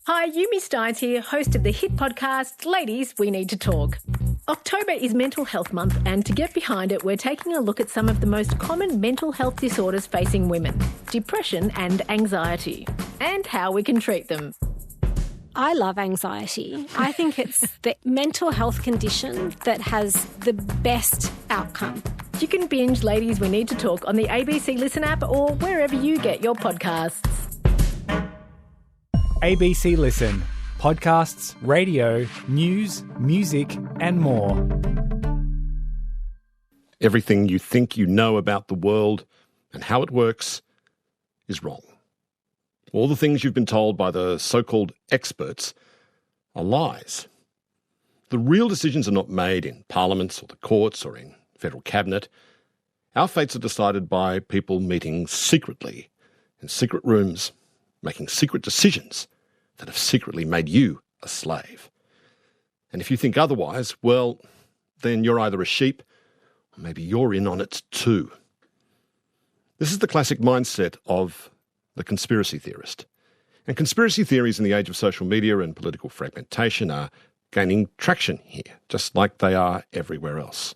Hi, Yumi Steins here, host of the hit podcast, Ladies, We Need to Talk. October is Mental Health Month, and to get behind it, we're taking a look at some of the most common mental health disorders facing women, depression and anxiety, and how we can treat them. I love anxiety. I think it's the mental health condition that has the best outcome. You can binge Ladies, We Need to Talk on the ABC Listen app or wherever you get your podcasts. ABC Listen. Podcasts, radio, news, music and more. Everything you think you know about the world and how it works is wrong. All the things you've been told by the so-called experts are lies. The real decisions are not made in parliaments or the courts or in federal cabinet. Our fates are decided by people meeting secretly in secret rooms, making secret decisions that have secretly made you a slave. And if you think otherwise, well, then you're either a sheep or maybe you're in on it too. This is the classic mindset of the conspiracy theorist. And conspiracy theories in the age of social media and political fragmentation are gaining traction here, just like they are everywhere else.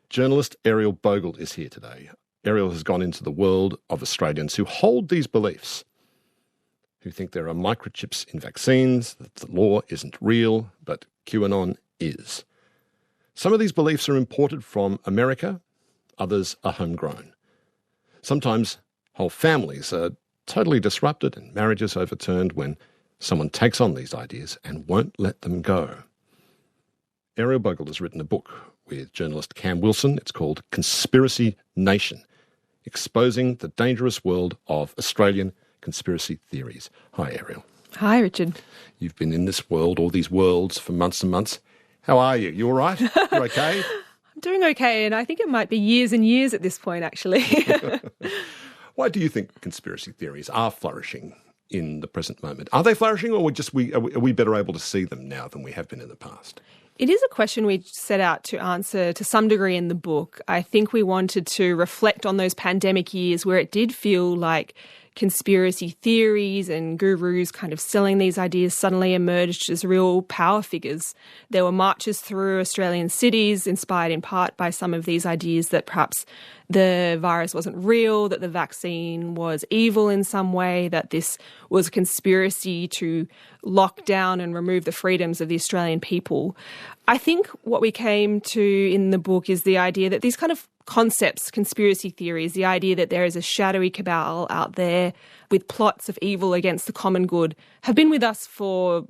Journalist Ariel Bogle is here today. Ariel has gone into the world of Australians who hold these beliefs, who think there are microchips in vaccines, that the law isn't real, but QAnon is. Some of these beliefs are imported from America, others are homegrown. Sometimes whole families are totally disrupted and marriages overturned when someone takes on these ideas and won't let them go. Ariel Bogle has written a book with journalist Cam Wilson. It's called Conspiracy Nation, Exposing the Dangerous World of Australian Conspiracy Theories. Hi, Ariel. Hi, Richard. You've been in this world, all these worlds, for months and months. How are you? You all right? You okay? I'm doing okay, and I think it might be years and years at this point, actually. Why do you think conspiracy theories are flourishing in the present moment? Are they flourishing, or are we better able to see them now than we have been in the past? It is a question we set out to answer to some degree in the book. I think we wanted to reflect on those pandemic years where it did feel like conspiracy theories and gurus kind of selling these ideas suddenly emerged as real power figures. There were marches through Australian cities inspired in part by some of these ideas that perhaps the virus wasn't real, that the vaccine was evil in some way, that this was a conspiracy to lock down and remove the freedoms of the Australian people. I think what we came to in the book is the idea that these kind of concepts, conspiracy theories, the idea that there is a shadowy cabal out there with plots of evil against the common good, have been with us for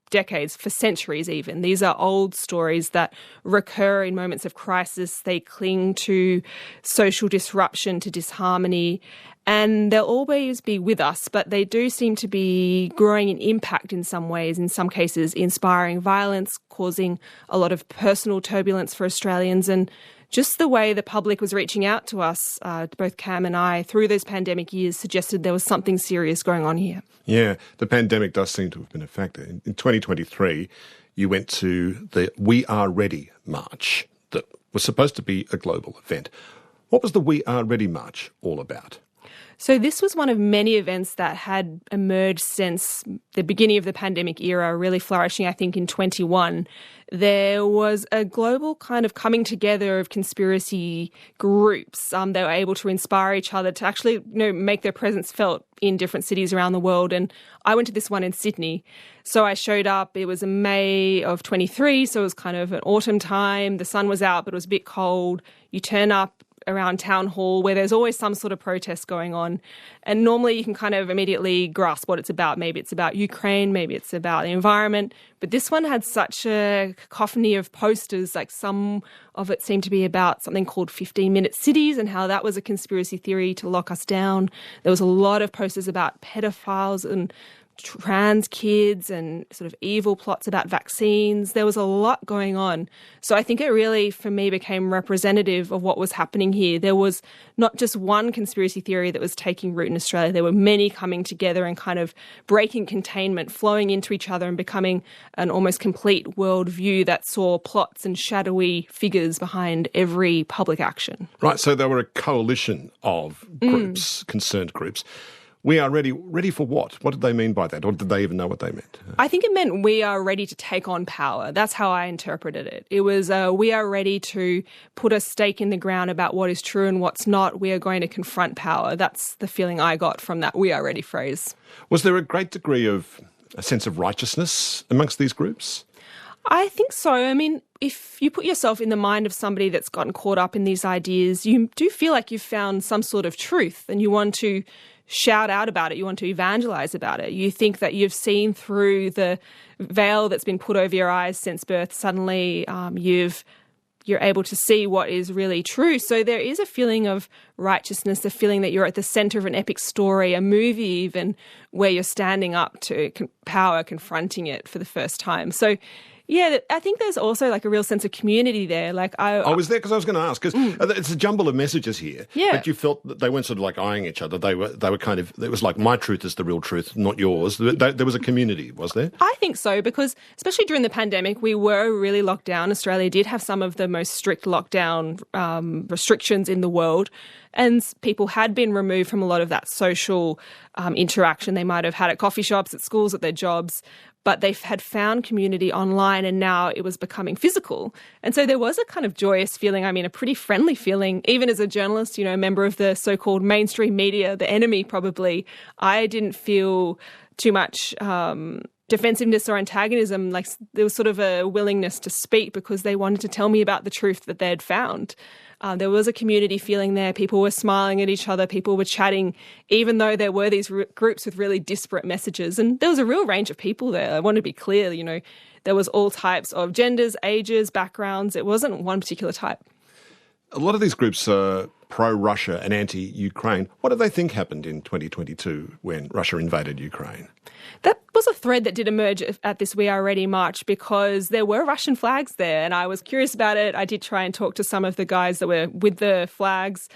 decades, for centuries even. These are old stories that recur in moments of crisis. They cling to social disruption, to disharmony, and they'll always be with us, but they do seem to be growing in impact in some ways, in some cases inspiring violence, causing a lot of personal turbulence for Australians, and just the way the public was reaching out to us, both Cam and I, through those pandemic years, suggested there was something serious going on here. Yeah, the pandemic does seem to have been a factor. In 2023, you went to the We Are Ready march that was supposed to be a global event. What was the We Are Ready march all about? So this was one of many events that had emerged since the beginning of the pandemic era, really flourishing, I think, in 21. There was a global kind of coming together of conspiracy groups. They were able to inspire each other to actually, make their presence felt in different cities around the world. And I went to this one in Sydney. So I showed up. It was in May of 23, so it was kind of an autumn time. The sun was out, but it was a bit cold. You turn up around town hall where there's always some sort of protest going on. And normally you can kind of immediately grasp what it's about. Maybe it's about Ukraine, maybe it's about the environment. But this one had such a cacophony of posters, like some of it seemed to be about something called 15-minute cities and how that was a conspiracy theory to lock us down. There was a lot of posters about pedophiles and trans kids and sort of evil plots about vaccines. There was a lot going on. So I think it really, for me, became representative of what was happening here. There was not just one conspiracy theory that was taking root in Australia. There were many coming together and kind of breaking containment, flowing into each other and becoming an almost complete worldview that saw plots and shadowy figures behind every public action. Right, so there were a coalition of groups, concerned groups. We are ready. Ready for what? What did they mean by that? Or did they even know what they meant? I think it meant we are ready to take on power. That's how I interpreted it. It was we are ready to put a stake in the ground about what is true and what's not. We are going to confront power. That's the feeling I got from that "we are ready" phrase. Was there a great degree of a sense of righteousness amongst these groups? I think so. I mean, if you put yourself in the mind of somebody that's gotten caught up in these ideas, you do feel like you've found some sort of truth and you want to shout out about it. You want to evangelize about it. You think that you've seen through the veil that's been put over your eyes since birth. Suddenly you're able to see what is really true. So there is a feeling of righteousness, a feeling that you're at the center of an epic story, a movie even, where you're standing up to power, confronting it for the first time. So yeah, I think there's also like a real sense of community there. Like I was there because I was going to ask, because it's a jumble of messages here. Yeah. But you felt that they weren't sort of like eyeing each other. They were kind of, it was like my truth is the real truth, not yours. There was a community, was there? I think so, because especially during the pandemic, we were really locked down. Australia did have some of the most strict lockdown restrictions in the world. And people had been removed from a lot of that social interaction they might have had at coffee shops, at schools, at their jobs. But they had found community online, and now it was becoming physical. And so there was a kind of joyous feeling, I mean, a pretty friendly feeling, even as a journalist, you know, a member of the so-called mainstream media, the enemy probably. I didn't feel too much defensiveness or antagonism. Like there was sort of a willingness to speak because they wanted to tell me about the truth that they had found. There was a community feeling there. People were smiling at each other. People were chatting, even though there were these groups with really disparate messages. And there was a real range of people there. I want to be clear, you know, there was all types of genders, ages, backgrounds. It wasn't one particular type. A lot of these groups are pro-Russia and anti-Ukraine. What do they think happened in 2022 when Russia invaded Ukraine? That was a thread that did emerge at this We Are Ready march, because there were Russian flags there, and I was curious about it. I did try and talk to some of the guys that were with the flags,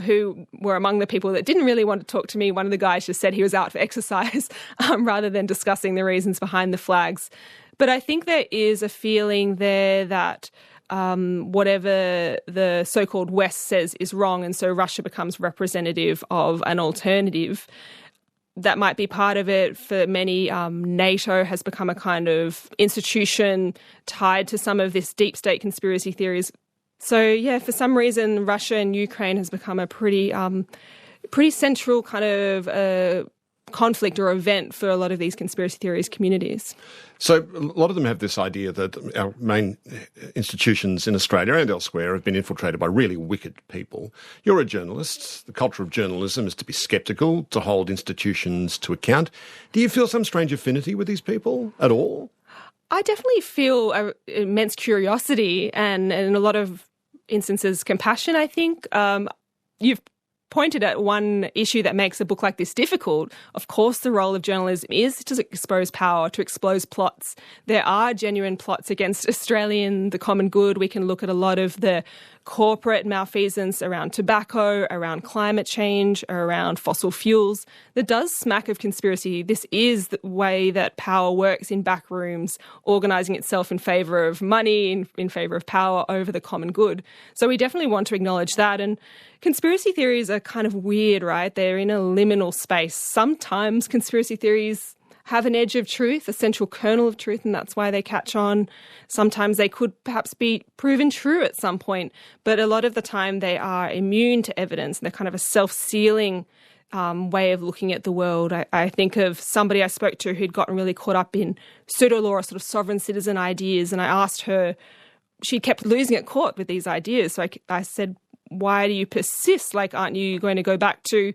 who were among the people that didn't really want to talk to me. One of the guys just said he was out for exercise rather than discussing the reasons behind the flags. But I think there is a feeling there that whatever the so-called West says is wrong, and so Russia becomes representative of an alternative. That might be part of it. For many, NATO has become a kind of institution tied to some of this deep state conspiracy theories. So, yeah, for some reason, Russia and Ukraine has become a pretty central kind of conflict or event for a lot of these conspiracy theories communities. So a lot of them have this idea that our main institutions in Australia and elsewhere have been infiltrated by really wicked people. You're a journalist. The culture of journalism is to be sceptical, to hold institutions to account. Do you feel some strange affinity with these people at all? I definitely feel an immense curiosity and in a lot of instances compassion, I think. You've pointed at one issue that makes a book like this difficult. Of course, the role of journalism is to expose power, to expose plots. There are genuine plots against Australian, the common good. We can look at a lot of the corporate malfeasance around tobacco, around climate change, around fossil fuels. That does smack of conspiracy. This is the way that power works in back rooms, organising itself in favour of money, in favour of power over the common good. So we definitely want to acknowledge that. And conspiracy theories are kind of weird, right? They're in a liminal space. Sometimes conspiracy theories have an edge of truth, a central kernel of truth, and that's why they catch on. Sometimes they could perhaps be proven true at some point, but a lot of the time they are immune to evidence. They're kind of a self-sealing way of looking at the world. I think of somebody I spoke to who'd gotten really caught up in pseudo-law or sort of sovereign citizen ideas, and I asked her, she kept losing at court with these ideas. So I said, why do you persist? Like, aren't you going to go back to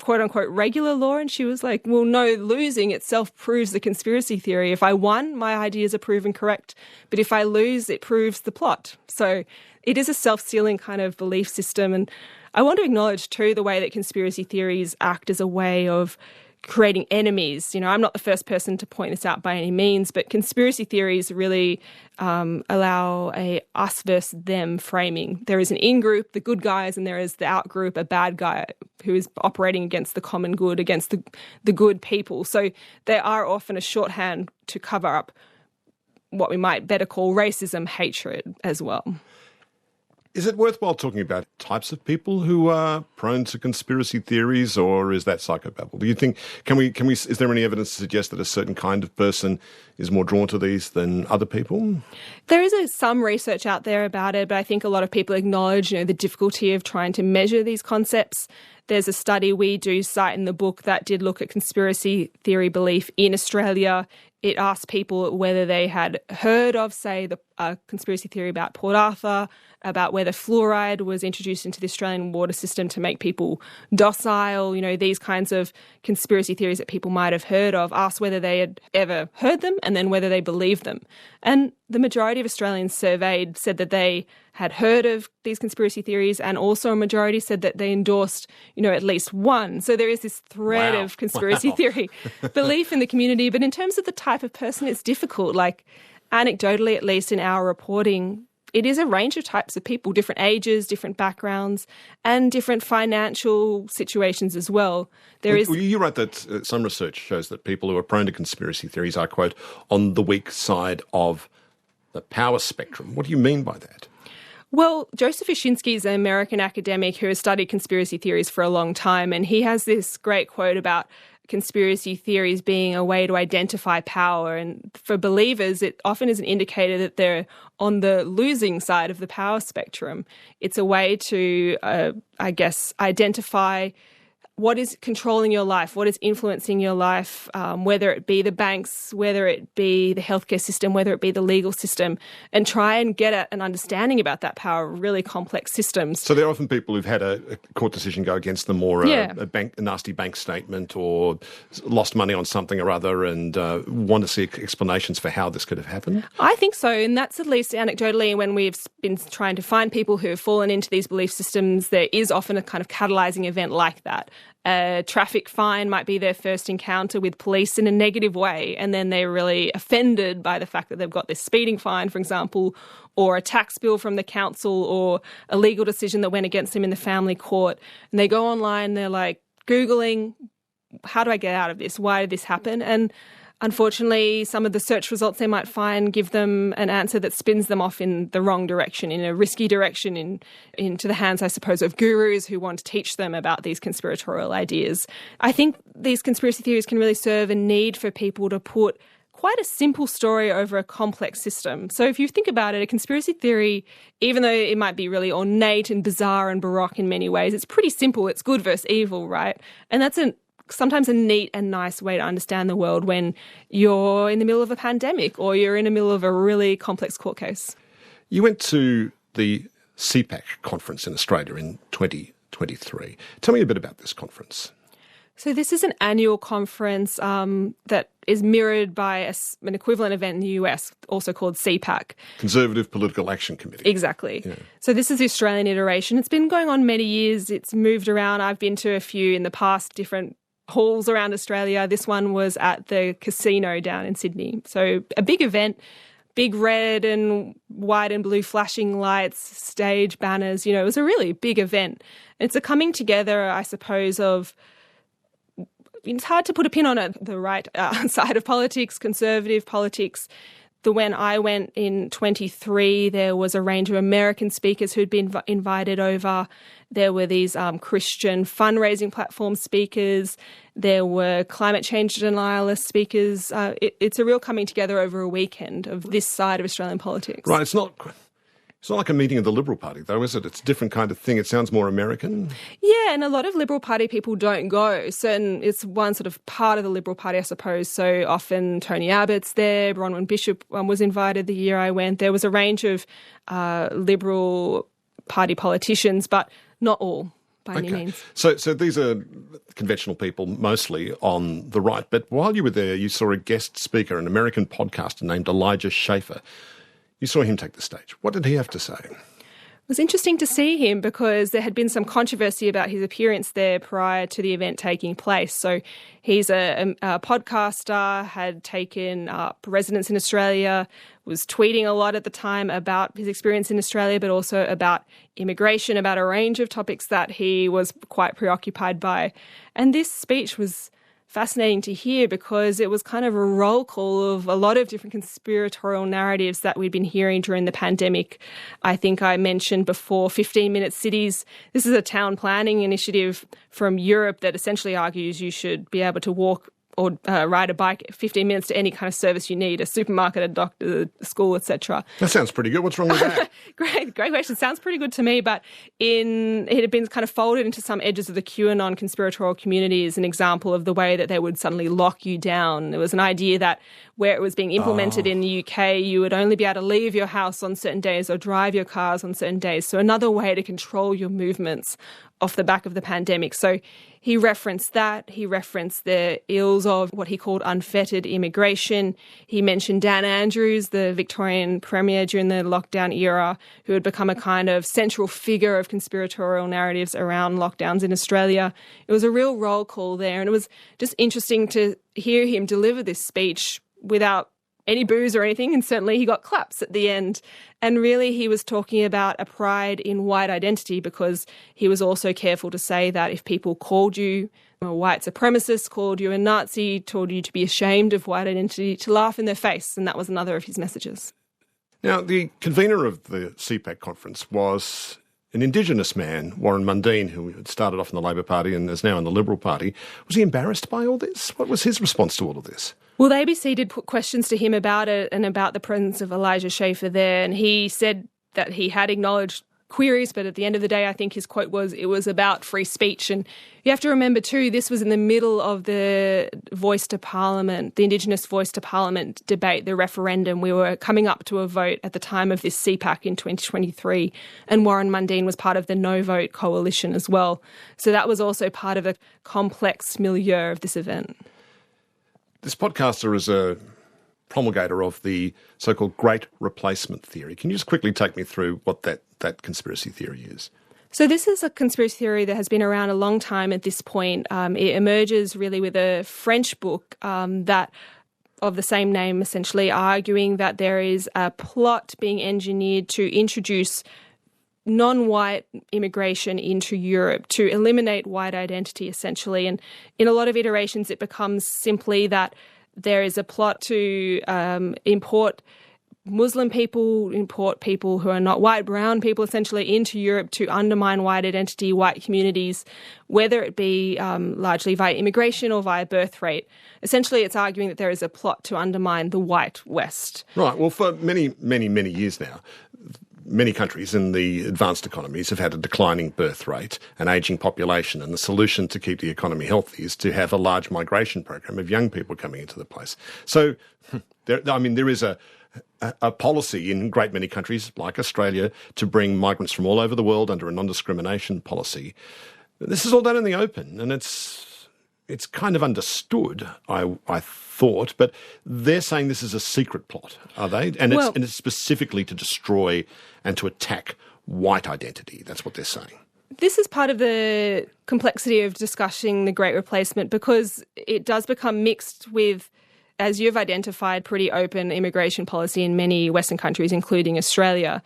quote-unquote regular law? And she was like, well, no, losing itself proves the conspiracy theory. If I won, my ideas are proven correct. But if I lose, it proves the plot. So it is a self-sealing kind of belief system. And I want to acknowledge, too, the way that conspiracy theories act as a way of creating enemies. You know, I'm not the first person to point this out by any means, but conspiracy theories really allow a us versus them framing. There is an in-group, the good guys, and there is the out-group, a bad guy who is operating against the common good, against the good people. So they are often a shorthand to cover up what we might better call racism, hatred as well. Is it worthwhile talking about types of people who are prone to conspiracy theories, or is that psychobabble? Do you think, is there any evidence to suggest that a certain kind of person is more drawn to these than other people? There is some research out there about it, but I think a lot of people acknowledge, the difficulty of trying to measure these concepts. There's a study we do cite in the book that did look at conspiracy theory belief in Australia. It asked people whether they had heard of, say, the conspiracy theory about Port Arthur, about whether fluoride was introduced into the Australian water system to make people docile, these kinds of conspiracy theories that people might have heard of, asked whether they had ever heard them and then whether they believed them. And the majority of Australians surveyed said that they had heard of these conspiracy theories, and also a majority said that they endorsed, at least one. So there is this thread of conspiracy theory belief in the community. But in terms of the type of person, it's difficult. Like, anecdotally, at least in our reporting, it is a range of types of people, different ages, different backgrounds, and different financial situations as well. You write that some research shows that people who are prone to conspiracy theories are, quote, on the weak side of the power spectrum. What do you mean by that? Well, Joseph Uschinsky is an American academic who has studied conspiracy theories for a long time, and he has this great quote about conspiracy theories being a way to identify power. And for believers, it often is an indicator that they're on the losing side of the power spectrum. It's a way to, identify what is controlling your life, what is influencing your life, whether it be the banks, whether it be the healthcare system, whether it be the legal system, and try and get at an understanding about that power, really complex systems. So there are often people who've had a court decision go against them, or a nasty bank statement, or lost money on something or other, and want to see explanations for how this could have happened? I think so, and that's at least anecdotally when we've been trying to find people who have fallen into these belief systems, there is often a kind of catalysing event like that. A traffic fine might be their first encounter with police in a negative way, and then they're really offended by the fact that they've got this speeding fine, for example, or a tax bill from the council, or a legal decision that went against them in the family court. And they go online, they're like Googling, how do I get out of this? Why did this happen? And unfortunately, some of the search results they might find give them an answer that spins them off in the wrong direction, in a risky direction, into the hands, I suppose, of gurus who want to teach them about these conspiratorial ideas. I think these conspiracy theories can really serve a need for people to put quite a simple story over a complex system. So if you think about it, a conspiracy theory, even though it might be really ornate and bizarre and baroque in many ways, it's pretty simple. It's good versus evil, right? And that's sometimes a neat and nice way to understand the world when you're in the middle of a pandemic or you're in the middle of a really complex court case. You went to the CPAC conference in Australia in 2023. Tell me a bit about this conference. So this is an annual conference that is mirrored by an equivalent event in the US, also called CPAC. Conservative Political Action Committee. Exactly. Yeah. So this is the Australian iteration. It's been going on many years. It's moved around. I've been to a few in the past, different halls around Australia. This one was at the casino down in Sydney. So a big event, big red and white and blue flashing lights, stage banners. It was a really big event. It's a coming together, I suppose, of... It's hard to put a pin on it, the right side of politics, conservative politics. When I went in 23, there was a range of American speakers who'd been invited over. There were these Christian fundraising platform speakers. There were climate change denialist speakers. It's a real coming together over a weekend of this side of Australian politics. Right, it's not like a meeting of the Liberal Party, though, is it? It's a different kind of thing. It sounds more American. Yeah, and a lot of Liberal Party people don't go. It's one sort of part of the Liberal Party, I suppose. So often Tony Abbott's there. Bronwyn Bishop was invited the year I went. There was a range of Liberal Party politicians, but not all by any means. So these are conventional people, mostly on the right. But while you were there, you saw a guest speaker, an American podcaster named Elijah Schaffer. You saw him take the stage. What did he have to say? It was interesting to see him because there had been some controversy about his appearance there prior to the event taking place. So he's a podcaster, had taken up residence in Australia, was tweeting a lot at the time about his experience in Australia, but also about immigration, about a range of topics that he was quite preoccupied by. And this speech was fascinating to hear because it was kind of a roll call of a lot of different conspiratorial narratives that we'd been hearing during the pandemic. I think I mentioned before 15-minute cities. This is a town planning initiative from Europe that essentially argues you should be able to walk or ride a bike 15 minutes to any kind of service you need, a supermarket, a doctor, a school, etc. That sounds pretty good. What's wrong with that? Great question. Sounds pretty good to me, but it had been kind of folded into some edges of the QAnon conspiratorial community as an example of the way that they would suddenly lock you down. There was an idea that where it was being implemented in the UK, you would only be able to leave your house on certain days or drive your cars on certain days. So another way to control your movements off the back of the pandemic. So he referenced that. He referenced the ills of what he called unfettered immigration. He mentioned Dan Andrews, the Victorian Premier during the lockdown era, who had become a kind of central figure of conspiratorial narratives around lockdowns in Australia. It was a real roll call there, and it was just interesting to hear him deliver this speech without any boos or anything, and certainly he got claps at the end. And really he was talking about a pride in white identity because he was also careful to say that if people called you a white supremacist, called you a Nazi, told you to be ashamed of white identity, to laugh in their face, and that was another of his messages. Now, the convener of the CPAC conference was an Indigenous man, Warren Mundine, who had started off in the Labor Party and is now in the Liberal Party. Was he embarrassed by all this? What was his response to all of this? Well, the ABC did put questions to him about it and about the presence of Elijah Schaffer there, and he said that he had acknowledged queries, but at the end of the day, I think his quote was, it was about free speech. And you have to remember too, this was in the middle of the voice to Parliament, the Indigenous voice to Parliament debate, the referendum. We were coming up to a vote at the time of this CPAC in 2023, and Warren Mundine was part of the No Vote coalition as well. So that was also part of the complex milieu of this event. This podcaster is a promulgator of the so-called Great Replacement Theory. Can you just quickly take me through what that conspiracy theory is? So this is a conspiracy theory that has been around a long time at this point. It emerges really with a French book that of the same name, essentially arguing that there is a plot being engineered to introduce non-white immigration into Europe to eliminate white identity, essentially. And in a lot of iterations, it becomes simply that there is a plot to import Muslim people, import people who are not white, brown people, essentially into Europe to undermine white identity, white communities, whether it be largely via immigration or via birth rate. Essentially, it's arguing that there is a plot to undermine the white West. Right. Well, for many, many, many years now, many countries in the advanced economies have had a declining birth rate, an ageing population, and the solution to keep the economy healthy is to have a large migration program of young people coming into the place. So, there is a policy in a great many countries like Australia to bring migrants from all over the world under a non-discrimination policy. This is all done in the open, and it's kind of understood, I thought, but they're saying this is a secret plot, are they? And it's specifically to destroy and to attack white identity. That's what they're saying. This is part of the complexity of discussing the Great Replacement because it does become mixed with, as you've identified, pretty open immigration policy in many Western countries, including Australia.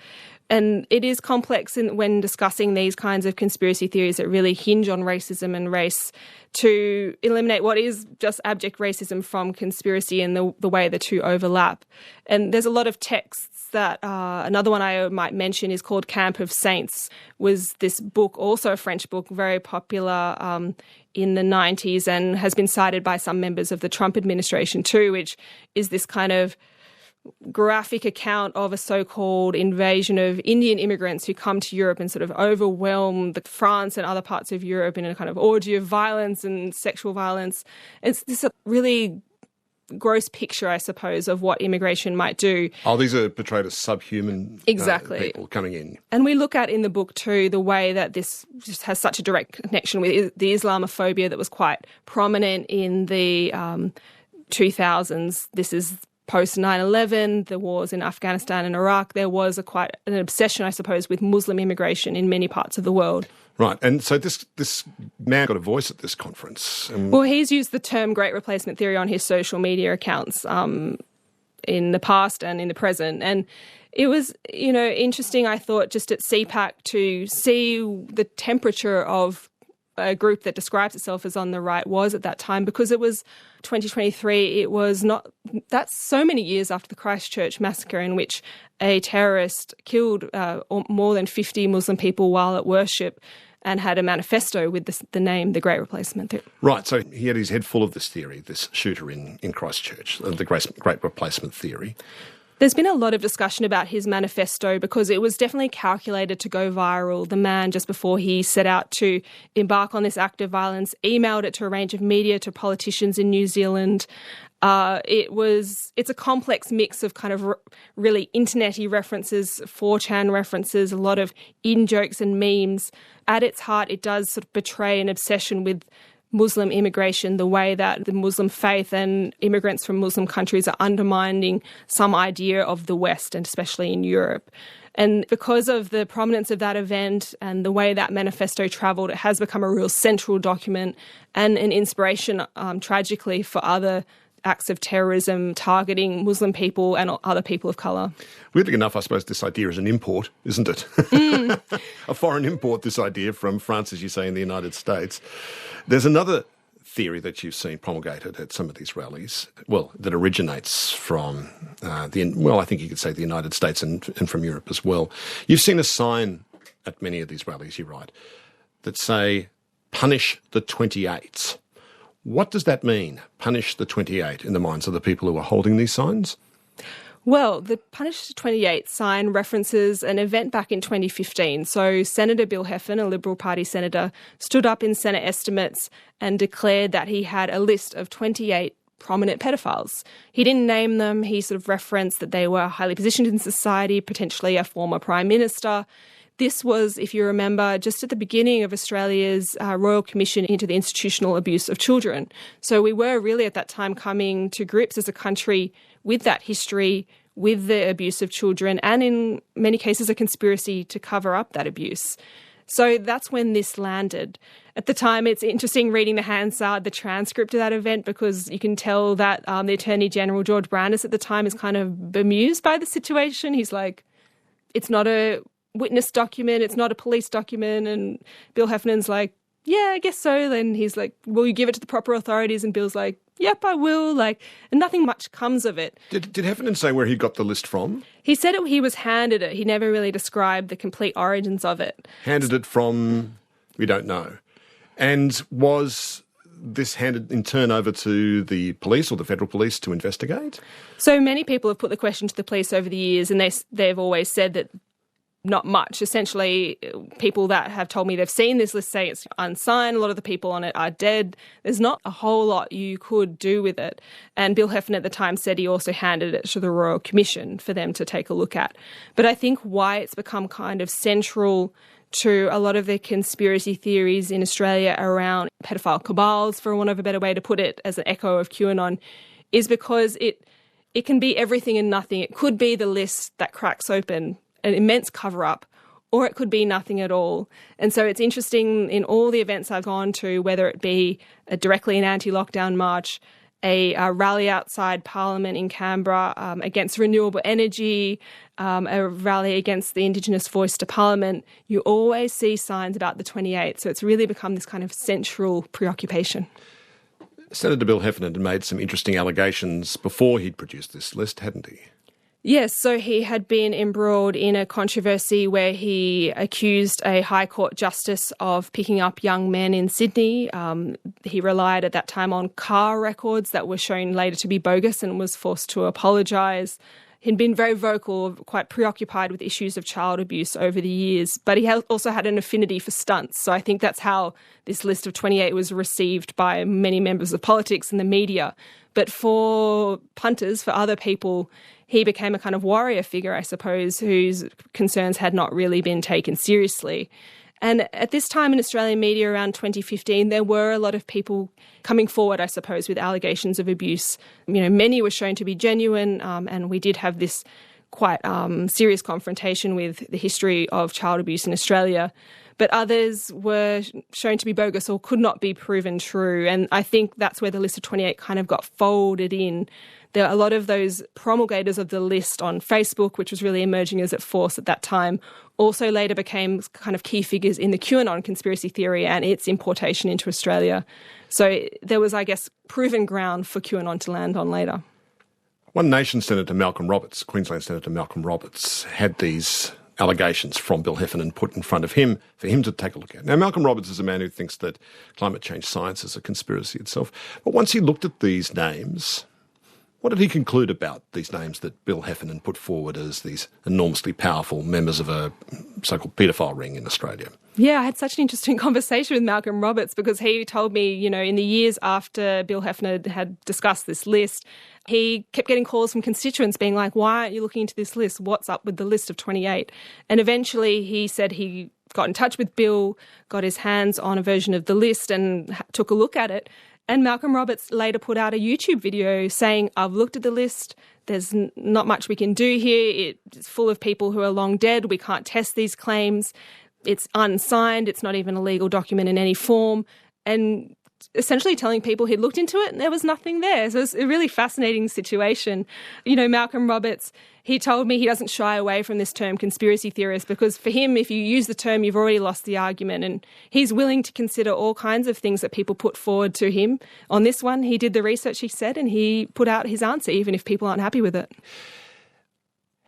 And it is complex when discussing these kinds of conspiracy theories that really hinge on racism and race to eliminate what is just abject racism from conspiracy and the way the two overlap. And there's a lot of texts that another one I might mention is called Camp of Saints, was this book, also a French book, very popular in the 90s and has been cited by some members of the Trump administration too, which is this kind of graphic account of a so-called invasion of Indian immigrants who come to Europe and sort of overwhelm France and other parts of Europe in a kind of orgy of violence and sexual violence. It's this really gross picture, I suppose, of what immigration might do. Oh, these are portrayed as subhuman people coming in. And we look at in the book too the way that this just has such a direct connection with the Islamophobia that was quite prominent in the 2000s. This is post 9/11, the wars in Afghanistan and Iraq. There was quite an obsession, I suppose, with Muslim immigration in many parts of the world. Right, and so this man got a voice at this conference. Well, he's used the term Great Replacement Theory on his social media accounts in the past and in the present. And it was, interesting, I thought, just at CPAC to see the temperature of a group that describes itself as on the right was at that time, because it was 2023. It was not, that's so many years after the Christchurch massacre, in which a terrorist killed more than 50 Muslim people while at worship and had a manifesto with the name The Great Replacement. Right, so he had his head full of this theory, this shooter in Christchurch, the Great Replacement theory. There's been a lot of discussion about his manifesto because it was definitely calculated to go viral. The man, just before he set out to embark on this act of violence, emailed it to a range of media, to politicians in New Zealand. It's a complex mix of kind of really internet-y references, 4chan references, a lot of in-jokes and memes. At its heart, it does sort of betray an obsession with Muslim immigration, the way that the Muslim faith and immigrants from Muslim countries are undermining some idea of the West, and especially in Europe. And because of the prominence of that event and the way that manifesto travelled, it has become a real central document and an inspiration, tragically, for other acts of terrorism targeting Muslim people and other people of colour. Weirdly enough, I suppose this idea is an import, isn't it? A foreign import, this idea, from France, as you say, in the United States. There's another theory that you've seen promulgated at some of these rallies, well, that originates from, I think you could say the United States and from Europe as well. You've seen a sign at many of these rallies, you write, that say, punish the 28s. What does that mean, punish the 28, in the minds of the people who are holding these signs? Well, the Punish the 28 sign references an event back in 2015. So Senator Bill Heflin, a Liberal Party senator, stood up in Senate estimates and declared that he had a list of 28 prominent pedophiles. He didn't name them. He sort of referenced that they were highly positioned in society, potentially a former Prime Minister. This was, if you remember, just at the beginning of Australia's Royal Commission into the institutional abuse of children. So we were really at that time coming to grips as a country with that history, with the abuse of children, and in many cases a conspiracy to cover up that abuse. So that's when this landed. At the time, it's interesting reading the Hansard, the transcript of that event, because you can tell that the Attorney General, George Brandis, at the time is kind of bemused by the situation. He's like, it's not a witness document, it's not a police document. And Bill Heflin's like, yeah, I guess so. Then he's like, will you give it to the proper authorities? And Bill's like, yep, I will. And nothing much comes of it. Did Heflin say where he got the list from? He said he was handed it. He never really described the complete origins of it. Handed it from, we don't know. And was this handed in turn over to the police or the federal police to investigate? So many people have put the question to the police over the years, and they've always said that not much. Essentially, people that have told me they've seen this list say it's unsigned. A lot of the people on it are dead. There's not a whole lot you could do with it. And Bill Heflin at the time said he also handed it to the Royal Commission for them to take a look at. But I think why it's become kind of central to a lot of the conspiracy theories in Australia around pedophile cabals, for want of a better way to put it, as an echo of QAnon, is because it can be everything and nothing. It could be the list that cracks open an immense cover-up, or it could be nothing at all. And so it's interesting, in all the events I've gone to, whether it be directly an anti-lockdown march, a rally outside Parliament in Canberra against renewable energy, a rally against the Indigenous voice to Parliament, you always see signs about the 28. So it's really become this kind of central preoccupation. Senator Bill Heflin had made some interesting allegations before he'd produced this list, hadn't he? Yes, so he had been embroiled in a controversy where he accused a High Court justice of picking up young men in Sydney. He relied at that time on car records that were shown later to be bogus and was forced to apologise. He'd been very vocal, quite preoccupied with issues of child abuse over the years, but he also had an affinity for stunts. So I think that's how this list of 28 was received by many members of politics and the media. But for punters, for other people, he became a kind of warrior figure, I suppose, whose concerns had not really been taken seriously. And at this time in Australian media around 2015, there were a lot of people coming forward, I suppose, with allegations of abuse. You know, many were shown to be genuine, and we did have this quite serious confrontation with the history of child abuse in Australia. but others were shown to be bogus or could not be proven true. And I think that's where the list of 28 kind of got folded in. There are a lot of those promulgators of the list on Facebook, which was really emerging as a force at that time, also later became kind of key figures in the QAnon conspiracy theory and its importation into Australia. So there was, I guess, proven ground for QAnon to land on later. One Nation Senator Malcolm Roberts, Queensland Senator Malcolm Roberts, had these allegations from Bill Heffernan put in front of him for him to take a look at. Now, Malcolm Roberts is a man who thinks that climate change science is a conspiracy itself. But once he looked at these names, what did he conclude about these names that Bill Heffernan put forward as these enormously powerful members of a so-called paedophile ring in Australia? Yeah, I had such an interesting conversation with Malcolm Roberts because he told me, you know, in the years after Bill Heffernan had discussed this list, he kept getting calls from constituents being like, why aren't you looking into this list? What's up with the list of 28? And eventually he said he got in touch with Bill, got his hands on a version of the list and took a look at it. And Malcolm Roberts later put out a YouTube video saying, I've looked at the list, there's not much we can do here, it's full of people who are long dead, we can't test these claims, it's unsigned, it's not even a legal document in any form, and essentially telling people he'd looked into it and there was nothing there. So it's a really fascinating situation. You know, Malcolm Roberts, he told me he doesn't shy away from this term conspiracy theorist because for him, if you use the term, you've already lost the argument. And he's willing to consider all kinds of things that people put forward to him. On this one, he did the research, he said, and he put out his answer, even if people aren't happy with it.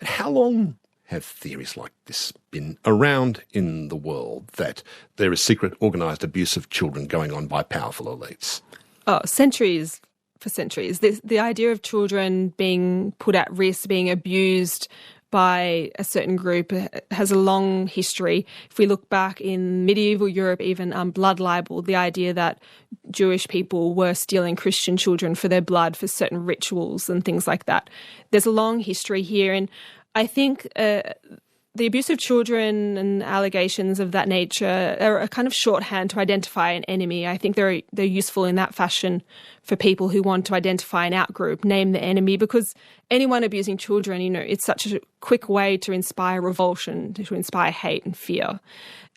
How long have theories like this been around in the world, that there is secret organised abuse of children going on by powerful elites? Oh, centuries. For centuries. The idea of children being put at risk, being abused by a certain group has a long history. If we look back in medieval Europe, even blood libel, the idea that Jewish people were stealing Christian children for their blood for certain rituals and things like that. There's a long history here, and I think the abuse of children and allegations of that nature are a kind of shorthand to identify an enemy. I think they're useful in that fashion for people who want to identify an outgroup, name the enemy, because anyone abusing children, you know, it's such a quick way to inspire revulsion, to inspire hate and fear.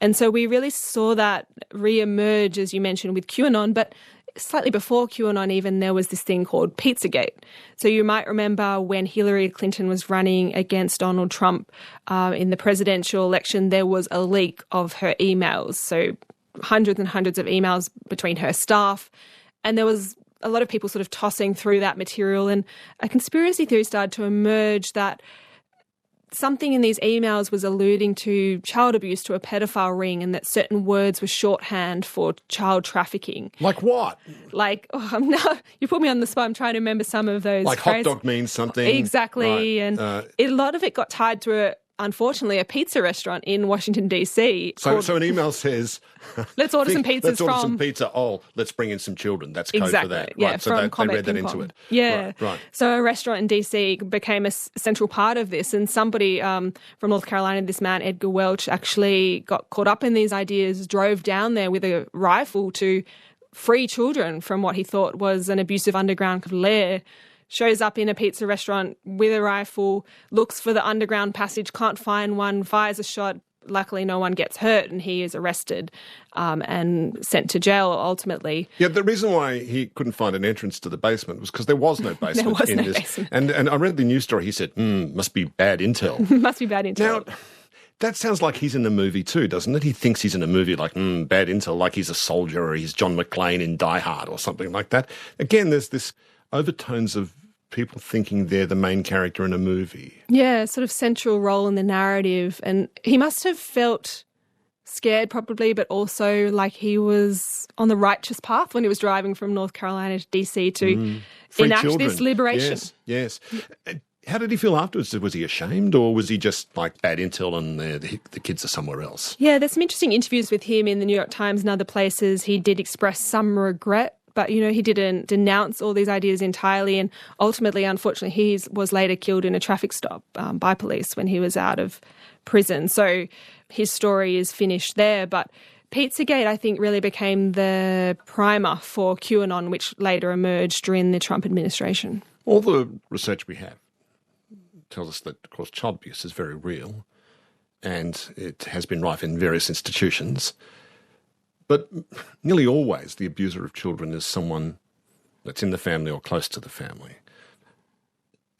And so we really saw that re-emerge, as you mentioned, with QAnon, but slightly before QAnon even, there was this thing called Pizzagate. So you might remember when Hillary Clinton was running against Donald Trump in the presidential election, there was a leak of her emails. So hundreds and hundreds of emails between her staff. And there was a lot of people sort of tossing through that material. And a conspiracy theory started to emerge that something in these emails was alluding to child abuse, to a pedophile ring, and that certain words were shorthand for child trafficking. Like what? Like, no, you put me on the spot. I'm trying to remember some of those Like phrases. hot dog means something. Exactly. Right. And a lot of it got tied to, unfortunately, a pizza restaurant in Washington, D.C. So an email says, let's order some pizzas let's order from... some pizza. Oh, let's bring in some children. That's code exactly. for that. Yeah, right. So from they read that into it. Yeah. Right. So a restaurant in DC became a central part of this, and somebody from North Carolina, this man, Edgar Welch, actually got caught up in these ideas, drove down there with a rifle to free children from what he thought was an abusive underground lair, shows up in a pizza restaurant with a rifle, looks for the underground passage, can't find one, fires a shot. Luckily, no one gets hurt, and he is arrested and sent to jail ultimately. Yeah, the reason why he couldn't find an entrance to the basement was because there was no basement there was in no this. Basement. And I read the news story. He said, must be bad intel. Must be bad intel. Now, that sounds like he's in a movie too, doesn't it? He thinks he's in a movie like, bad intel, like he's a soldier or he's John McClane in Die Hard or something like that. Again, there's this overtones of people thinking they're the main character in a movie. Yeah, sort of central role in the narrative. And he must have felt scared probably, but also like he was on the righteous path when he was driving from North Carolina to DC to enact this liberation. Yes. How did he feel afterwards? Was he ashamed, or was he just like bad intel and the kids are somewhere else? Yeah, there's some interesting interviews with him in the New York Times and other places. He did express some regret, but, you know, he didn't denounce all these ideas entirely. And ultimately, unfortunately, he was later killed in a traffic stop by police when he was out of prison. So his story is finished there. But Pizzagate, I think, really became the primer for QAnon, which later emerged during the Trump administration. All the research we have tells us that, of course, child abuse is very real. and it has been rife in various institutions. But nearly always the abuser of children is someone that's in the family or close to the family.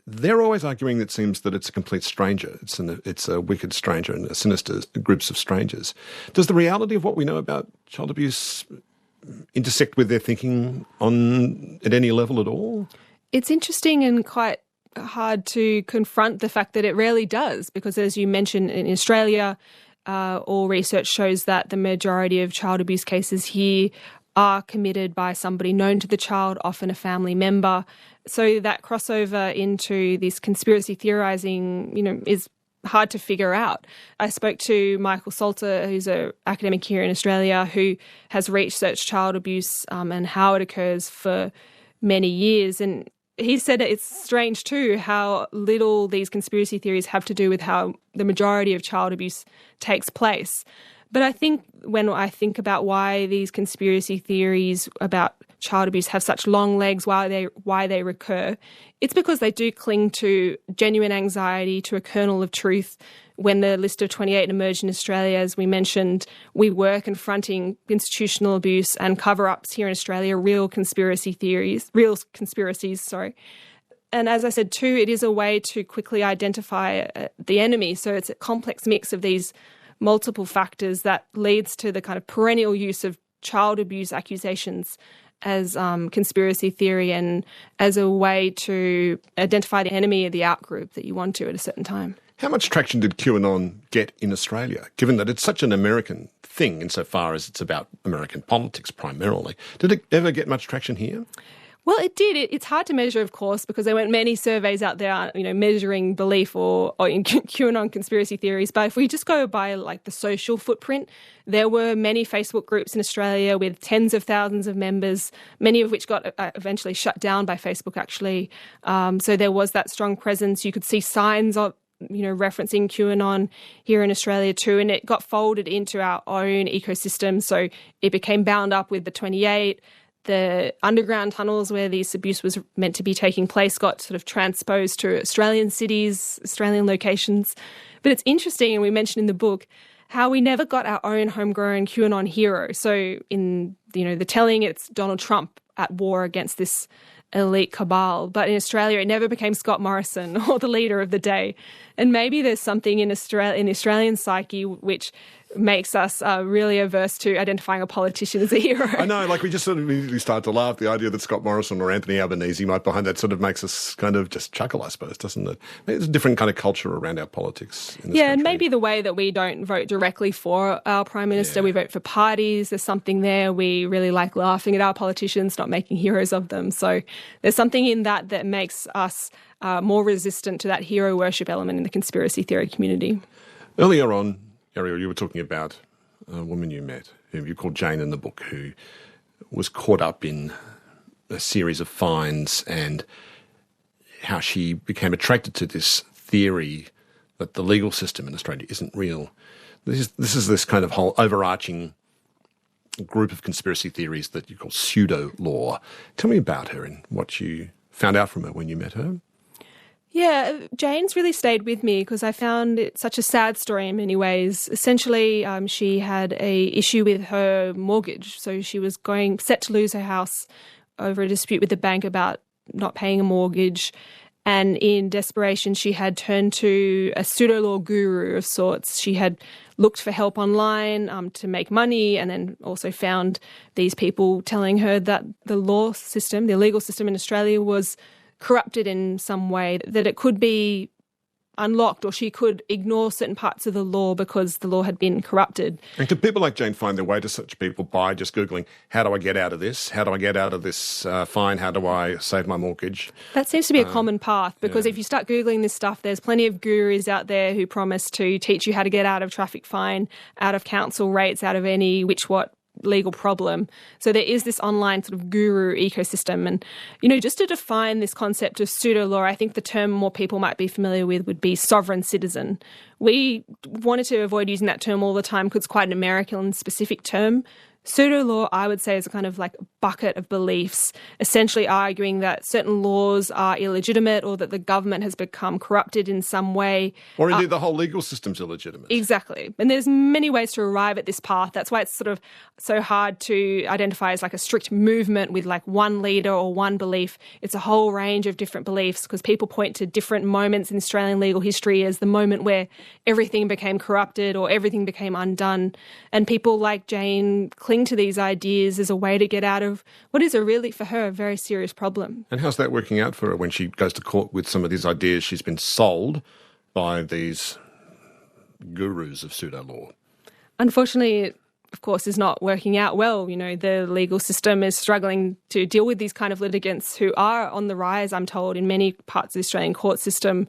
They're always arguing, it seems, that it's a complete stranger. It's a wicked stranger and a sinister groups of strangers. Does the reality of what we know about child abuse intersect with their thinking at any level at all? It's interesting and quite hard to confront the fact that it rarely does, because as you mentioned, in Australia, all research shows that the majority of child abuse cases here are committed by somebody known to the child, often a family member. So that crossover into this conspiracy theorising, is hard to figure out. I spoke to Michael Salter, who's an academic here in Australia, who has researched child abuse and how it occurs for many years. And he said that it's strange too how little these conspiracy theories have to do with how the majority of child abuse takes place. But I think when I think about why these conspiracy theories about child abuse have such long legs, why they recur, it's because they do cling to genuine anxiety, to a kernel of truth. When the list of 28 emerged in Australia, as we mentioned, we were confronting institutional abuse and cover-ups here in Australia, real conspiracies. And as I said too, it is a way to quickly identify the enemy. So it's a complex mix of these multiple factors that leads to the kind of perennial use of child abuse accusations as conspiracy theory and as a way to identify the enemy of the outgroup that you want to at a certain time. How much traction did QAnon get in Australia, given that it's such an American thing insofar as it's about American politics primarily? Did it ever get much traction here? Well, it did. It's hard to measure, of course, because there weren't many surveys out there, measuring belief or in QAnon conspiracy theories. But if we just go by the social footprint, there were many Facebook groups in Australia with tens of thousands of members, many of which got eventually shut down by Facebook, actually. So there was that strong presence. You could see signs of referencing QAnon here in Australia too, and it got folded into our own ecosystem. So it became bound up with the 28. The underground tunnels where this abuse was meant to be taking place got sort of transposed to Australian cities, Australian locations. But it's interesting, and we mentioned in the book, how we never got our own homegrown QAnon hero. So in the telling, it's Donald Trump at war against this elite cabal. But in Australia, it never became Scott Morrison or the leader of the day. And maybe there's something in the Australian psyche which makes us really averse to identifying a politician as a hero. I know, we just sort of immediately start to laugh. The idea that Scott Morrison or Anthony Albanese might behind that sort of makes us kind of just chuckle, I suppose, doesn't it? There's a different kind of culture around our politics in this country. And maybe the way that we don't vote directly for our Prime Minister, we vote for parties. There's something there. We really like laughing at our politicians, not making heroes of them. So there's something in that makes us more resistant to that hero worship element in the conspiracy theory community. Earlier on, Ariel, you were talking about a woman you met, whom you called Jane in the book, who was caught up in a series of finds and how she became attracted to this theory that the legal system in Australia isn't real. This is this kind of whole overarching group of conspiracy theories that you call pseudo-law. Tell me about her and what you found out from her when you met her. Yeah, Jane's really stayed with me because I found it such a sad story in many ways. Essentially, she had a issue with her mortgage. So she was set to lose her house over a dispute with the bank about not paying a mortgage. And in desperation, she had turned to a pseudo-law guru of sorts. She had looked for help online to make money, and then also found these people telling her that the law system, the legal system in Australia was corrupted in some way, that it could be unlocked or she could ignore certain parts of the law because the law had been corrupted. And can people like Jane find their way to such people by just Googling, how do I get out of this? How do I get out of this fine? How do I save my mortgage? That seems to be a common path because if you start Googling this stuff, there's plenty of gurus out there who promise to teach you how to get out of traffic fine, out of council rates, out of any what legal problem. So there is this online sort of guru ecosystem. And, just to define this concept of pseudo-law, I think the term more people might be familiar with would be sovereign citizen. We wanted to avoid using that term all the time because it's quite an American specific term. Pseudo-law, I would say, is a kind of like bucket of beliefs, essentially arguing that certain laws are illegitimate or that the government has become corrupted in some way. Or indeed the whole legal system's illegitimate. Exactly. And there's many ways to arrive at this path. That's why it's sort of so hard to identify as like a strict movement with like one leader or one belief. It's a whole range of different beliefs because people point to different moments in Australian legal history as the moment where everything became corrupted or everything became undone. And people like Jane cling to these ideas as a way to get out of what is a really, for her, a very serious problem. And how's that working out for her when she goes to court with some of these ideas she's been sold by these gurus of pseudo-law? Unfortunately, it, of course, is not working out well. You know, the legal system is struggling to deal with these kind of litigants who are on the rise, I'm told, in many parts of the Australian court system.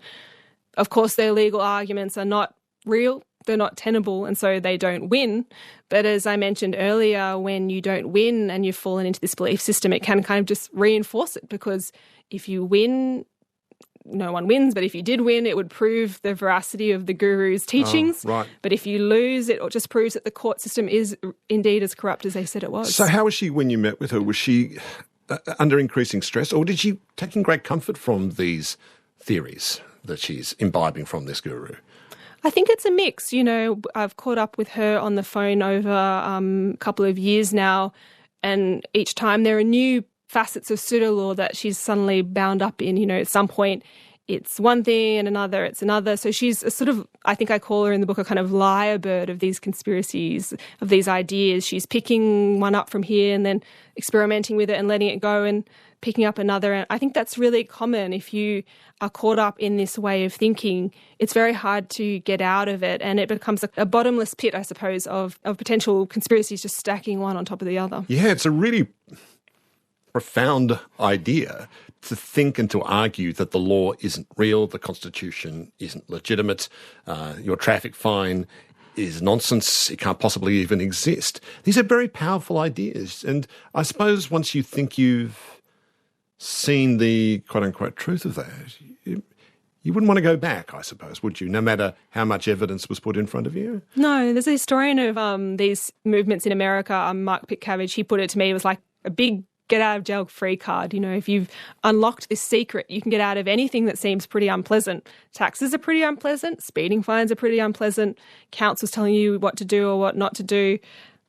Of course, their legal arguments are not real. They're not tenable, and so they don't win. But as I mentioned earlier, when you don't win and you've fallen into this belief system, it can kind of just reinforce it, because if you win, no one wins, but if you did win, it would prove the veracity of the guru's teachings. Right. But if you lose, it just proves that the court system is indeed as corrupt as they said it was. So how was she when you met with her? Was she under increasing stress, or did she taking great comfort from these theories that she's imbibing from this guru? I think it's a mix. You know, I've caught up with her on the phone over a couple of years now, and each time there are new facets of pseudo-law that she's suddenly bound up in. You know, at some point it's one thing and another it's another. So she's a sort of, I think I call her in the book, a kind of lyrebird of these conspiracies, of these ideas. She's picking one up from here and then experimenting with it and letting it go and picking up another. And I think that's really common. If you are caught up in this way of thinking, it's very hard to get out of it, and it becomes a bottomless pit, I suppose, of potential conspiracies just stacking one on top of the other. Yeah, it's a really profound idea to think and to argue that the law isn't real, the Constitution isn't legitimate, your traffic fine is nonsense, it can't possibly even exist. These are very powerful ideas, and I suppose once you think you've seen the quote-unquote truth of that, you wouldn't want to go back, I suppose, would you, no matter how much evidence was put in front of you? No, there's a historian of these movements in America, Mark Pitcabbage. He put it to me, it was like a big get-out-of-jail-free card. You know, if you've unlocked this secret, you can get out of anything that seems pretty unpleasant. Taxes are pretty unpleasant. Speeding fines are pretty unpleasant. Councils telling you what to do or what not to do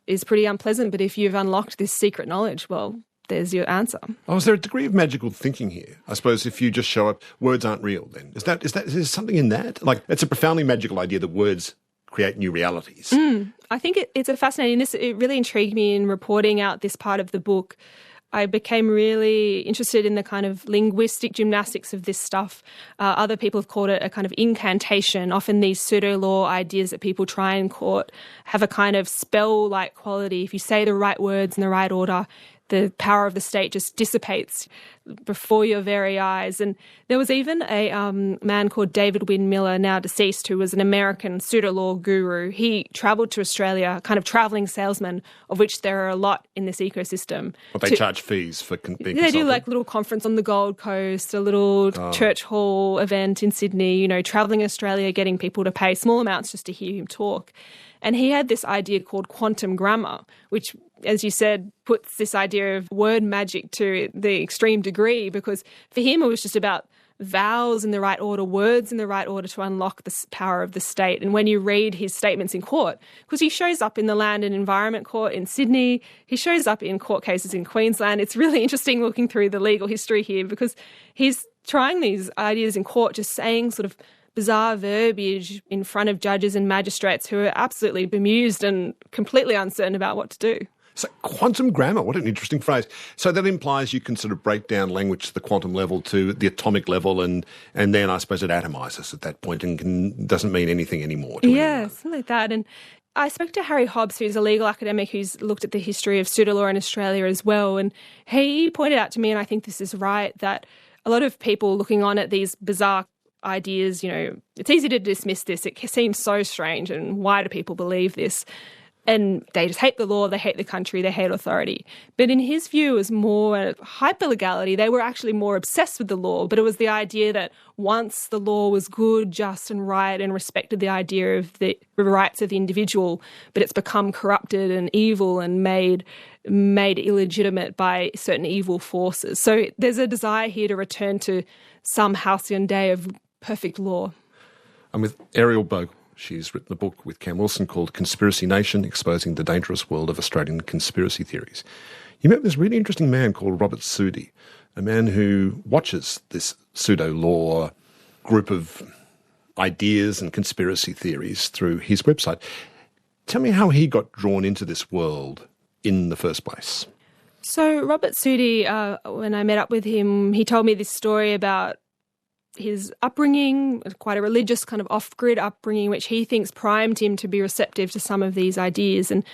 is pretty unpleasant. But if you've unlocked this secret knowledge, well, there's your answer. Oh, is there a degree of magical thinking here? I suppose if you just show up, words aren't real then. Is there something in that? Like, it's a profoundly magical idea that words create new realities. I think it's a fascinating, it really intrigued me in reporting out this part of the book. I became really interested in the kind of linguistic gymnastics of this stuff. Other people have called it a kind of incantation. Often these pseudo-law ideas that people try in court have a kind of spell-like quality. If you say the right words in the right order, the power of the state just dissipates before your very eyes. And there was even a man called David Wynn Miller, now deceased, who was an American pseudo-law guru. He travelled to Australia, kind of travelling salesman, of which there are a lot in this ecosystem. But they charge fees for being consulted? They do like a little conference on the Gold Coast, a little church hall event in Sydney, you know, travelling Australia, getting people to pay small amounts just to hear him talk. And he had this idea called quantum grammar, which, as you said, puts this idea of word magic to the extreme degree, because for him it was just about vowels in the right order, words in the right order to unlock the power of the state. And when you read his statements in court, because he shows up in the Land and Environment Court in Sydney, he shows up in court cases in Queensland. It's really interesting looking through the legal history here, because he's trying these ideas in court, just saying sort of bizarre verbiage in front of judges and magistrates who are absolutely bemused and completely uncertain about what to do. So quantum grammar, what an interesting phrase. So that implies you can sort of break down language to the quantum level, to the atomic level, and then I suppose it atomizes at that point and doesn't mean anything anymore. Yeah, something like that. And I spoke to Harry Hobbs, who's a legal academic who's looked at the history of pseudo-law in Australia as well, and he pointed out to me, and I think this is right, that a lot of people looking on at these bizarre ideas, you know, it's easy to dismiss this. It seems so strange, and why do people believe this? And they just hate the law, they hate the country, they hate authority. But in his view, it was more hyper-legality. They were actually more obsessed with the law, but it was the idea that once the law was good, just and right and respected the idea of the rights of the individual, but it's become corrupted and evil and made illegitimate by certain evil forces. So there's a desire here to return to some halcyon day of perfect law. I'm with Ariel Bogle. She's written a book with Cam Wilson called Conspiracy Nation, Exposing the Dangerous World of Australian Conspiracy Theories. You met this really interesting man called Robert Sudi, a man who watches this pseudo-law group of ideas and conspiracy theories through his website. Tell me how he got drawn into this world in the first place. So Robert Sudi, when I met up with him, he told me this story about his upbringing, quite a religious kind of off-grid upbringing, which he thinks primed him to be receptive to some of these ideas. And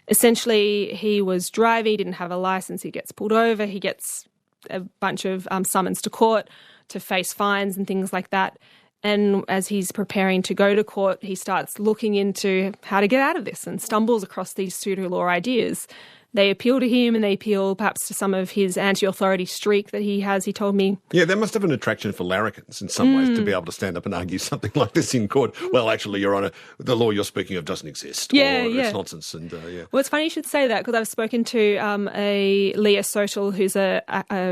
essentially, he was driving, he didn't have a license, he gets pulled over, he gets a bunch of summons to court to face fines and things like that. And as he's preparing to go to court, he starts looking into how to get out of this and stumbles across these pseudo-law ideas. They appeal to him and they appeal perhaps to some of his anti-authority streak that he has, he told me. Yeah, they must have an attraction for larrikins in some ways to be able to stand up and argue something like this in court. Well, actually, Your Honour, the law you're speaking of doesn't exist. Or it's nonsense. And, Well, it's funny you should say that because I've spoken to a Leah Social, who's a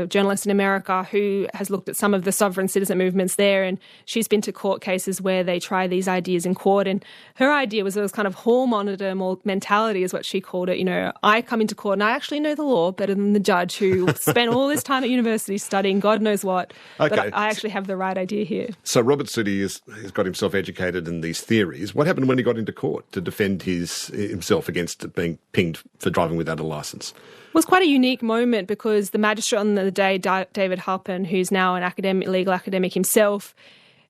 journalist in America who has looked at some of the sovereign citizen movements there, and she's been to court cases where they try these ideas in court. And her idea was it was kind of hall monitor mentality is what she called it. You know, I come into court and I actually know the law better than the judge who spent all this time at university studying God knows what. Okay. But I actually have the right idea here. So Robert Sudi has got himself educated in these theories. What happened when he got into court to defend himself against being pinged for driving without a licence? It was quite a unique moment because the magistrate on the day, David Halpin, who's now an legal academic himself,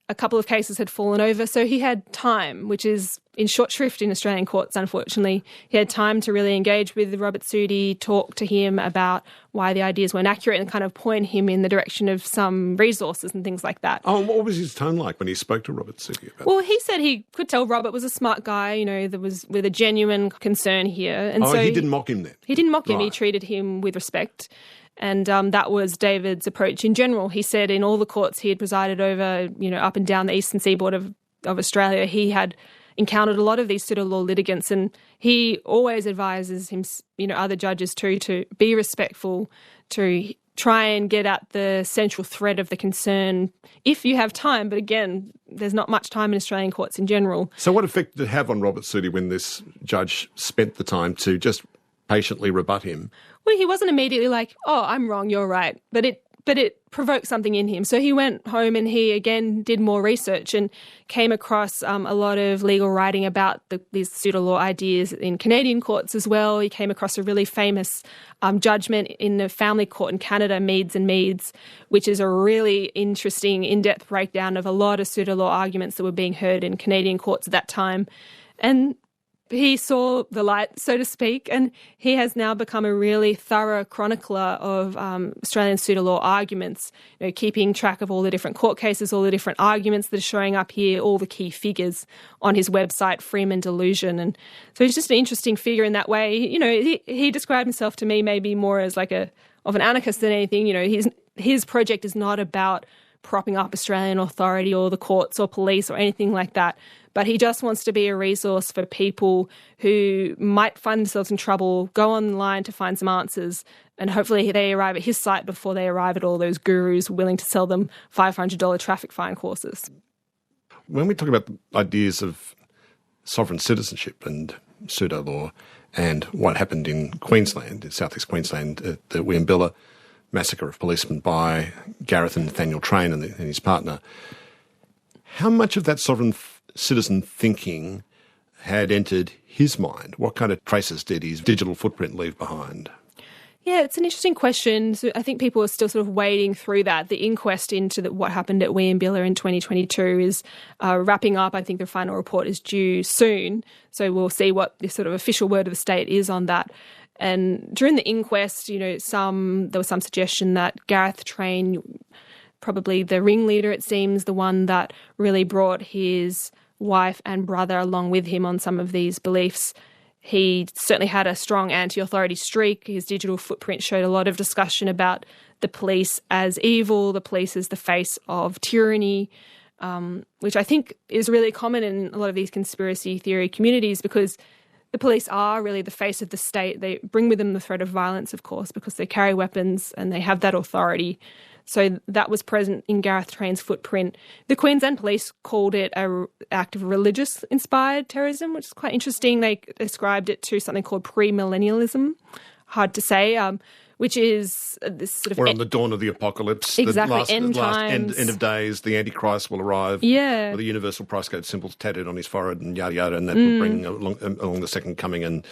a couple of cases had fallen over, so he had time, which is in short shrift in Australian courts, unfortunately. He had time to really engage with Robert Sudi, talk to him about why the ideas weren't accurate and kind of point him in the direction of some resources and things like that. Oh, and what was his tone like when he spoke to Robert Sudi about Well, he said he could tell Robert was a smart guy, you know, there was with a genuine concern here. And so he didn't mock him then? He didn't mock him, Right. he treated him with respect. And that was David's approach in general. He said in all the courts he had presided over, you know, up and down the eastern seaboard of Australia, he had encountered a lot of these pseudo-law litigants, and he always advises him, you know, other judges too, to be respectful, to try and get at the central thread of the concern if you have time. But again, there's not much time in Australian courts in general. So what effect did it have on Robert Sudi when this judge spent the time to just patiently rebut him? Well, he wasn't immediately like, oh, I'm wrong, you're right. But it provoked something in him. So he went home and he, again, did more research and came across a lot of legal writing about these pseudo-law ideas in Canadian courts as well. He came across a really famous judgment in the family court in Canada, Meads and Meads, which is a really interesting, in-depth breakdown of a lot of pseudo-law arguments that were being heard in Canadian courts at that time. And he saw the light, so to speak, and he has now become a really thorough chronicler of Australian pseudo-law arguments, you know, keeping track of all the different court cases, all the different arguments that are showing up here, all the key figures on his website, Freeman Delusion. And so he's just an interesting figure in that way. You know, he described himself to me maybe more as like of an anarchist than anything. You know, his project is not about propping up Australian authority or the courts or police or anything like that. But he just wants to be a resource for people who might find themselves in trouble, go online to find some answers, and hopefully they arrive at his site before they arrive at all those gurus willing to sell them $500 traffic fine courses. When we talk about the ideas of sovereign citizenship and pseudo-law and what happened in Queensland, in southeast Queensland, the Williambilla massacre of policemen by Gareth and Nathaniel Train and his partner, how much of that sovereign citizen thinking had entered his mind? What kind of traces did his digital footprint leave behind? Yeah, it's an interesting question. So I think people are still sort of wading through that. The inquest into what happened at Williambilla in 2022 is wrapping up. I think the final report is due soon. So we'll see what the sort of official word of the state is on that. And during the inquest, you know, there was some suggestion that Gareth Train, probably the ringleader, it seems, the one that really brought his wife and brother along with him on some of these beliefs, He certainly had a strong anti-authority streak. His digital footprint showed a lot of discussion about the police as evil, the police as the face of tyranny, which I think is really common in a lot of these conspiracy theory communities, because the police are really the face of the state. They bring with them the threat of violence, of course, because they carry weapons and they have that authority. So that was present in Gareth Train's footprint. The Queensland Police called it an act of religious-inspired terrorism, which is quite interesting. They ascribed it to something called premillennialism, hard to say, which is this sort of... We're on the dawn of the apocalypse. Exactly, the last end of days, the Antichrist will arrive. Yeah. With the universal price code symbols tattooed on his forehead and yada yada, and that will bring along the second coming and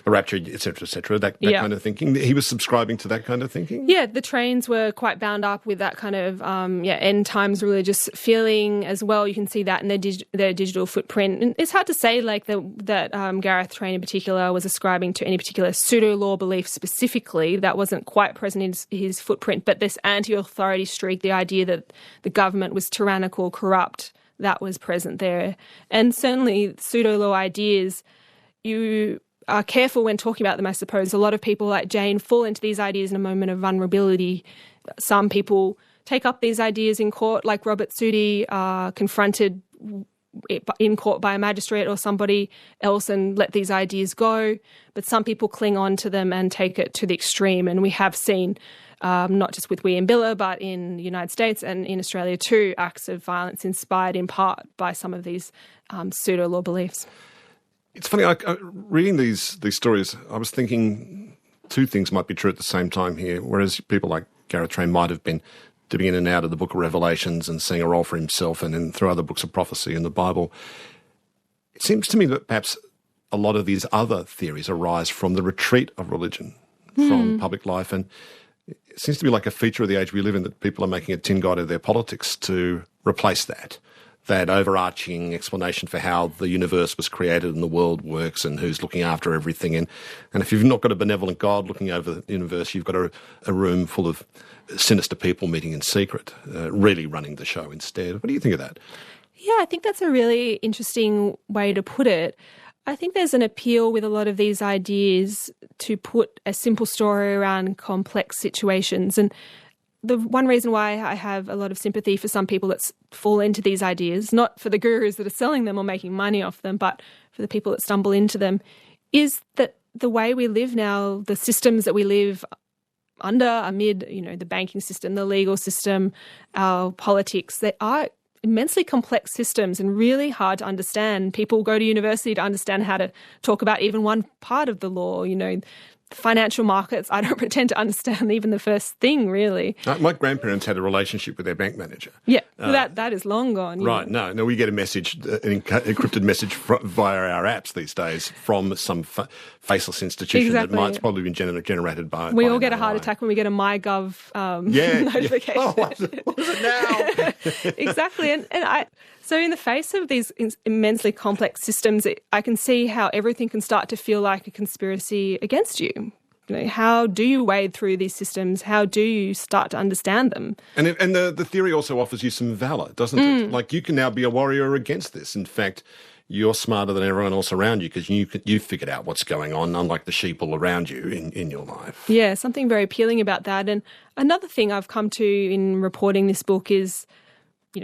the rapture, etc., that kind of thinking. He was subscribing to that kind of thinking? Yeah, the Trains were quite bound up with that kind of end times religious feeling as well. You can see that in their digital footprint. And it's hard to say that Gareth Train in particular was ascribing to any particular pseudo-law belief specifically. That wasn't quite present in his footprint. But this anti-authority streak, the idea that the government was tyrannical, corrupt, that was present there. And certainly pseudo-law ideas, you are careful when talking about them, I suppose. A lot of people like Jane fall into these ideas in a moment of vulnerability. Some people take up these ideas in court, like Robert Sudi, confronted in court by a magistrate or somebody else and let these ideas go. But some people cling on to them and take it to the extreme. And we have seen, not just with William Biller, but in the United States and in Australia too, acts of violence inspired in part by some of these pseudo-law beliefs. It's funny, reading these stories, I was thinking two things might be true at the same time here, whereas people like Gareth Train might have been dipping in and out of the book of Revelations and seeing a role for himself and then through other books of prophecy in the Bible. It seems to me that perhaps a lot of these other theories arise from the retreat of religion from public life, and it seems to be like a feature of the age we live in that people are making a tin god of their politics to replace that overarching explanation for how the universe was created and the world works and who's looking after everything. And if you've not got a benevolent God looking over the universe, you've got a room full of sinister people meeting in secret, really running the show instead. What do you think of that? Yeah, I think that's a really interesting way to put it. I think there's an appeal with a lot of these ideas to put a simple story around complex situations. And the one reason why I have a lot of sympathy for some people that fall into these ideas, not for the gurus that are selling them or making money off them, but for the people that stumble into them, is that the way we live now, the systems that we live under, amid, the banking system, the legal system, our politics, they are immensely complex systems and really hard to understand. People go to university to understand how to talk about even one part of the law, financial markets. I don't pretend to understand even the first thing, really. My grandparents had a relationship with their bank manager. Yeah, that is long gone. Right, no, we get a message, an encrypted message via our apps these days from some faceless institution that might probably been generated by... We all get a heart attack when we get a MyGov notification. Oh, what is it now? Exactly, So in the face of these immensely complex systems, I can see how everything can start to feel like a conspiracy against you. How do you wade through these systems? How do you start to understand them? And the theory also offers you some valour, doesn't it? Like, you can now be a warrior against this. In fact, you're smarter than everyone else around you because you've figured out what's going on, unlike the sheep all around you in your life. Yeah, something very appealing about that. And another thing I've come to in reporting this book is,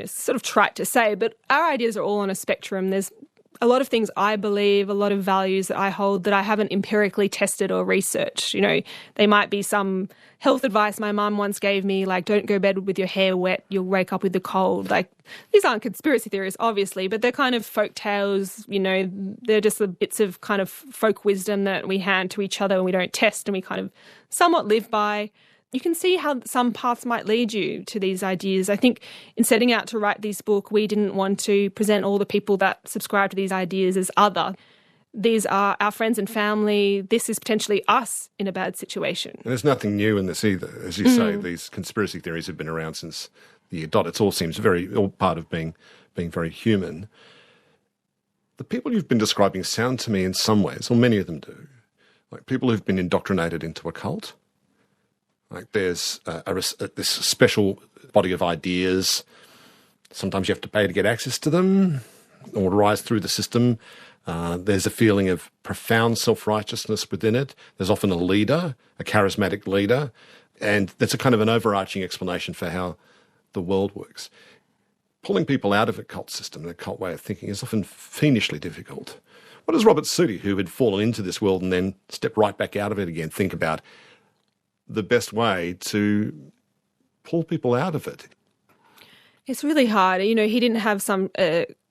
sort of trite to say, but our ideas are all on a spectrum. There's a lot of things I believe, a lot of values that I hold that I haven't empirically tested or researched. They might be some health advice my mum once gave me, like, don't go to bed with your hair wet, you'll wake up with the cold. Like, these aren't conspiracy theories, obviously, but they're kind of folk tales, they're just the bits of kind of folk wisdom that we hand to each other and we don't test and we kind of somewhat live by. You can see how some paths might lead you to these ideas. I think in setting out to write this book, we didn't want to present all the people that subscribe to these ideas as other. These are our friends and family. This is potentially us in a bad situation. And there's nothing new in this either. As you say, these conspiracy theories have been around since the year dot. It all seems all part of being very human. The people you've been describing sound to me in some ways, or many of them do, like people who've been indoctrinated into a cult. Like, there's this special body of ideas. Sometimes you have to pay to get access to them. or rise through the system. There's a feeling of profound self-righteousness within it. There's often a leader, a charismatic leader, and that's a kind of an overarching explanation for how the world works. Pulling people out of a cult system, a cult way of thinking, is often fiendishly difficult. What does Robert Sudi, who had fallen into this world and then stepped right back out of it again, think about the best way to pull people out of it? It's really hard. He didn't have some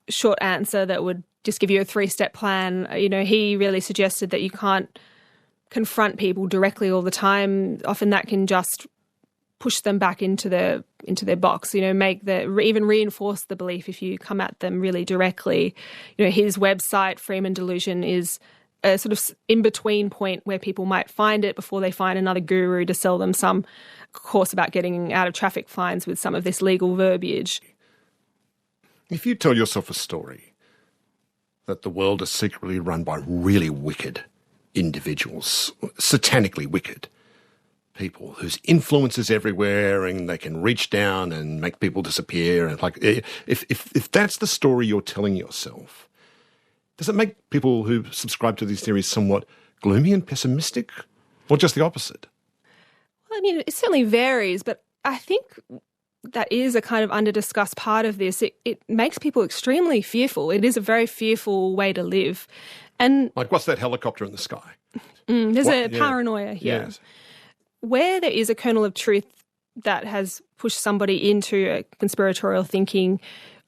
short answer that would just give you a 3-step plan. He really suggested that you can't confront people directly all the time. Often that can just push them back into their box, even reinforce the belief if you come at them really directly. His website, Freeman Delusion, is a sort of in-between point where people might find it before they find another guru to sell them some course about getting out of traffic fines with some of this legal verbiage. If you tell yourself a story that the world is secretly run by really wicked individuals, satanically wicked people whose influence is everywhere and they can reach down and make people disappear, and if that's the story you're telling yourself, does it make people who subscribe to these theories somewhat gloomy and pessimistic, or just the opposite? Well, it certainly varies, but I think that is a kind of under-discussed part of this. It makes people extremely fearful. It is a very fearful way to live. And like, what's that helicopter in the sky? There's a paranoia here. Yes. Where there is a kernel of truth that has pushed somebody into a conspiratorial thinking,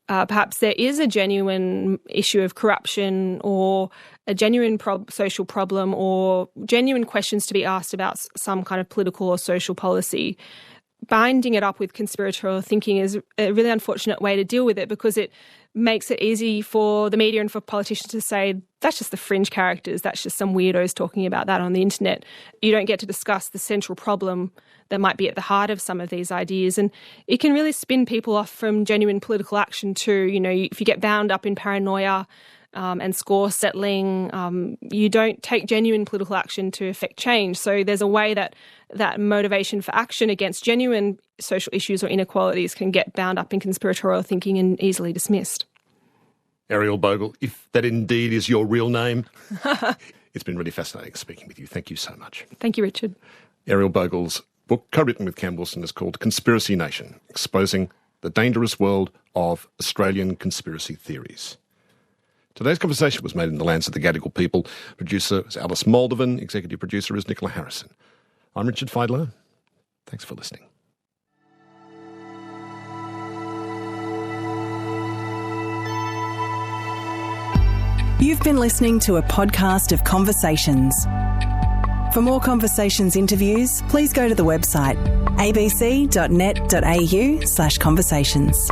perhaps there is a genuine issue of corruption or a genuine social problem or genuine questions to be asked about some kind of political or social policy. Binding it up with conspiratorial thinking is a really unfortunate way to deal with it, because it makes it easy for the media and for politicians to say, that's just the fringe characters, that's just some weirdos talking about that on the internet. You don't get to discuss the central problem that might be at the heart of some of these ideas. And it can really spin people off from genuine political action too. If you get bound up in paranoia and score settling, you don't take genuine political action to effect change. So there's a way that motivation for action against genuine social issues or inequalities can get bound up in conspiratorial thinking and easily dismissed. Ariel Bogle, if that indeed is your real name, it's been really fascinating speaking with you. Thank you so much. Thank you, Richard. Ariel Bogle's book, co-written with Cam Wilson, is called Conspiracy Nation, Exposing the Dangerous World of Australian Conspiracy Theories. Today's conversation was made in the lands of the Gadigal people. Producer is Alice Moldovan. Executive producer is Nicola Harrison. I'm Richard Feidler. Thanks for listening. You've been listening to a podcast of Conversations. For more Conversations interviews, please go to the website abc.net.au/conversations.